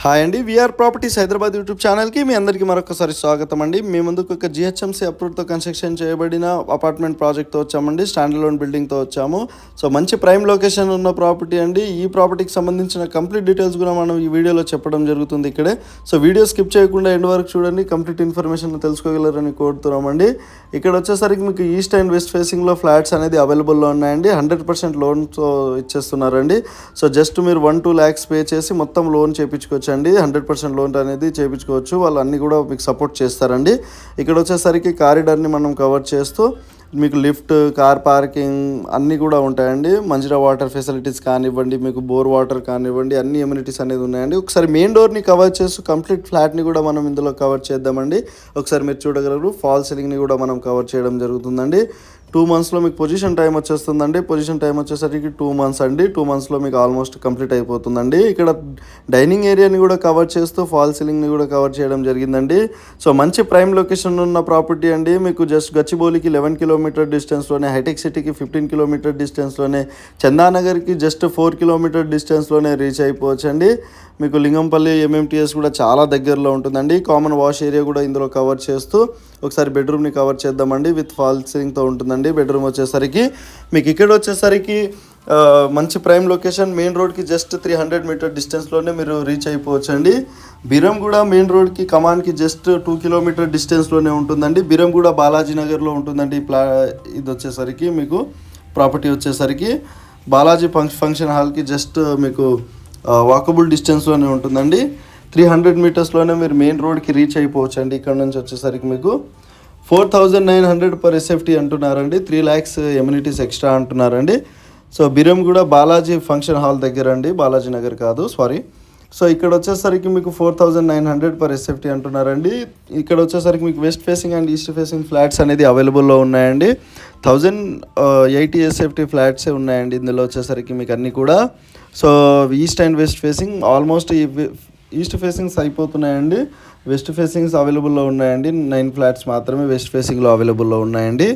Hi అండి, we are properties Hyderabad YouTube ఛానల్కి మీ అందరికీ మరొకసారి స్వాగతం అండి. మీ ముందుకు ఒక జిహెచ్ఎంసీ అప్రూవ్డ్తో కన్స్ట్రక్షన్ చేయబడిన అపార్ట్మెంట్ ప్రాజెక్ట్తో వచ్చామండి. స్టాండ్ అలోన్ బిల్డింగ్తో వచ్చాము. సో మంచి ప్రైమ్ లొకేషన్ ఉన్న ప్రాపర్టీ అండి. ఈ ప్రాపర్టీకి సంబంధించిన కంప్లీట్ డీటెయిల్స్ కూడా మనం ఈ వీడియోలో చెప్పడం జరుగుతుంది ఇక్కడే. సో వీడియో స్కిప్ చేయకుండా ఎండ్ వరకు చూడండి, కంప్లీట్ ఇన్ఫర్మేషన్ తెలుసుకోగలరని కోరుతున్నామండి. ఇక్కడ వచ్చేసరికి మీకు ఈస్ట్ అండ్ వెస్ట్ ఫేసింగ్లో ఫ్లాట్స్ అనేది అవైలబుల్లో ఉన్నాయండి. 100% లోన్తో ఇచ్చేస్తున్నారండి. సో జస్ట్ మీరు 1-2 lakhs పే చేసి మొత్తం లోన్ చేయించుకోవచ్చు అండి. 100% లోన్ అనేది చేయించుకోవచ్చు. వాళ్ళు అన్నీ కూడా మీకు సపోర్ట్ చేస్తారండి. ఇక్కడ వచ్చేసరికి కారిడార్ని మనం కవర్ చేస్తూ మీకు లిఫ్ట్, కార్ పార్కింగ్ అన్నీ కూడా ఉంటాయండి. మంచిగా వాటర్ ఫెసిలిటీస్ కానివ్వండి, మీకు బోర్ వాటర్ కానివ్వండి, అన్ని ఎమ్యూనిటీస్ అనేది ఉన్నాయండి. ఒకసారి మెయిన్ డోర్ని కవర్ చేస్తూ కంప్లీట్ ఫ్లాట్ని కూడా మనం ఇందులో కవర్ చేద్దామండి. ఒకసారి మీరు చూడగలరు, ఫాల్ సీలింగ్ని కూడా మనం కవర్ చేయడం జరుగుతుందండి. 2 monthsలో మీకు పొజిషన్ టైం వచ్చేస్తుందండి. పొజిషన్ టైం వచ్చేసరికి 2 months అండి. 2 monthsలో మీకు ఆల్మోస్ట్ కంప్లీట్ అయిపోతుందండి. ఇక్కడ డైనింగ్ ఏరియాని కూడా కవర్ చేస్తూ ఫాల్ సీలింగ్ని కూడా కవర్ చేయడం జరిగిందండి. సో మంచి ప్రైమ్ లొకేషన్ ఉన్న ప్రాపర్టీ అండి. మీకు జస్ట్ గచ్చిబౌలికి 11 kilometer డిస్టెన్స్లోనే, హైటెక్ సిటీకి 15 kilometer డిస్టెన్స్లోనే, చందానగర్కి జస్ట్ 4 kilometer డిస్టెన్స్లోనే రీచ్ అయిపోవచ్చు అండి. మీకు లింగంపల్లి ఎంఎంటీఎస్ కూడా చాలా దగ్గరలో ఉంటుందండి. కామన్ వాష్ ఏరియా కూడా ఇందులో కవర్ చేస్తూ ఒకసారి బెడ్రూమ్ని కవర్ చేద్దామండి. విత్ ఫాల్ సీలింగ్తో ఉంటుందండి. బెడ్రూమ్ వచ్చేసరికి మీకు ఇక్కడ వచ్చేసరికి మంచి ప్రైమ్ లొకేషన్, మెయిన్ రోడ్కి జస్ట్ 300 meter డిస్టెన్స్లోనే మీరు రీచ్ అయిపోవచ్చు అండి. బిరంగూడ మెయిన్ రోడ్కి కమాన్కి జస్ట్ 2 kilometer డిస్టెన్స్లోనే ఉంటుందండి. బిరంగూడ బాలాజీ నగర్లో ఉంటుందండి. ఇది వచ్చేసరికి మీకు ప్రాపర్టీ వచ్చేసరికి బాలాజీ ఫంక్షన్ హాల్కి జస్ట్ మీకు వాకబుల్ డిస్టెన్స్లోనే ఉంటుందండి. 300 metersలోనే మీరు మెయిన్ రోడ్కి రీచ్ అయిపోవచ్చు అండి. ఇక్కడ నుంచి వచ్చేసరికి మీకు 4,900 per SFT అంటున్నారండి. 3 lakhs ఎమ్యూనిటీస్ ఎక్స్ట్రా అంటున్నారండి. So Biranguda Balaji function hall దగ్గర అండి, బాలాజీ నగర్ కాదు, సారీ. సో ఇక్కడ వచ్చేసరికి మీకు 4,900 per SFT అంటున్నారండి. ఇక్కడ వచ్చేసరికి మీకు west facing and east facing flats అనేది అవైలబుల్లో ఉన్నాయండి. 1,080 SFT ఫ్లాట్సే ఉన్నాయండి ఇందులో వచ్చేసరికి మీకు అన్నీ కూడా. So east and west facing almost east facings అయిపోతున్నాయండి. వెస్ట్ ఫేసింగ్స్ అవైలబుల్లో ఉన్నాయండి. 9 ఫ్లాట్స్ మాత్రమే వెస్ట్ ఫేసింగ్లో అవైలబుల్లో ఉన్నాయండి.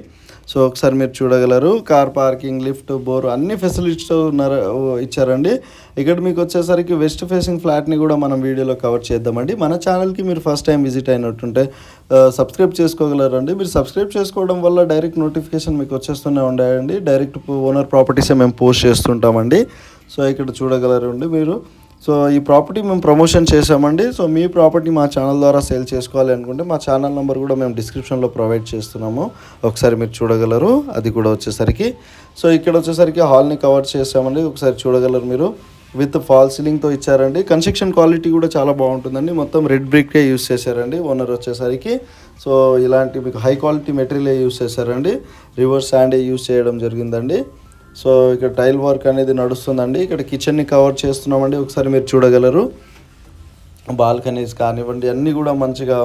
సో ఒకసారి మీరు చూడగలరు, కార్ పార్కింగ్, లిఫ్ట్, బోర్ అన్ని ఫెసిలిటీస్ ఇచ్చారండి. ఇక్కడ మీకు వచ్చేసరికి వెస్ట్ ఫేసింగ్ ఫ్లాట్ని కూడా మనం వీడియోలో కవర్ చేద్దామండి. మన ఛానల్కి మీరు ఫస్ట్ టైం విజిట్ అయినట్టుంటే సబ్స్క్రైబ్ చేసుకోగలరండి. మీరు సబ్స్క్రైబ్ చేసుకోవడం వల్ల డైరెక్ట్ నోటిఫికేషన్ మీకు వచ్చేస్తూనే ఉంటాయండి. డైరెక్ట్ ఓనర్ ప్రాపర్టీసే మేము పోస్ట్ చేస్తుంటామండి. సో ఇక్కడ చూడగలరండి మీరు. సో ఈ ప్రాపర్టీ మేము ప్రమోషన్ చేసామండి. సో మీ ప్రాపర్టీ మా ఛానల్ ద్వారా సేల్ చేసుకోవాలి అనుకుంటే మా ఛానల్ నెంబర్ కూడా మేము డిస్క్రిప్షన్లో ప్రొవైడ్ చేస్తున్నాము. ఒకసారి మీరు చూడగలరు. అది కూడా వచ్చేసరికి సో ఇక్కడ వచ్చేసరికి హాల్ని కవర్ చేసామండి. ఒకసారి చూడగలరు మీరు. విత్ ఫాల్ సీలింగ్తో ఇచ్చారండి. కన్స్ట్రక్షన్ క్వాలిటీ కూడా చాలా బాగుంటుందండి. మొత్తం రెడ్ బ్రిక్కే యూస్ చేశారండి ఓనర్ వచ్చేసరికి. సో ఇలాంటి మీకు హై క్వాలిటీ మెటీరియలే యూస్ చేశారండి. రివర్స్ శాండే యూస్ చేయడం జరిగిందండి. సో ఇక్కడ టైల్ వర్క్ అనేది నడుస్తుందండి. ఇక్కడ కిచెన్ని కవర్ చేస్తున్నామండి. ఒకసారి మీరు చూడగలరు. బాల్కనీస్ కానివ్వండి అన్నీ కూడా మంచిగా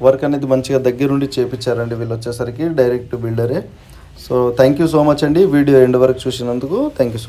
వర్క్ అనేది మంచిగా దగ్గరుండి చేపించారండి వీళ్ళు వచ్చేసరికి. డైరెక్ట్ బిల్డరే. So thank you so much అండి. వీడియో ఎండ్ వరకు చూసినందుకు థ్యాంక్ యూ సో మచ్.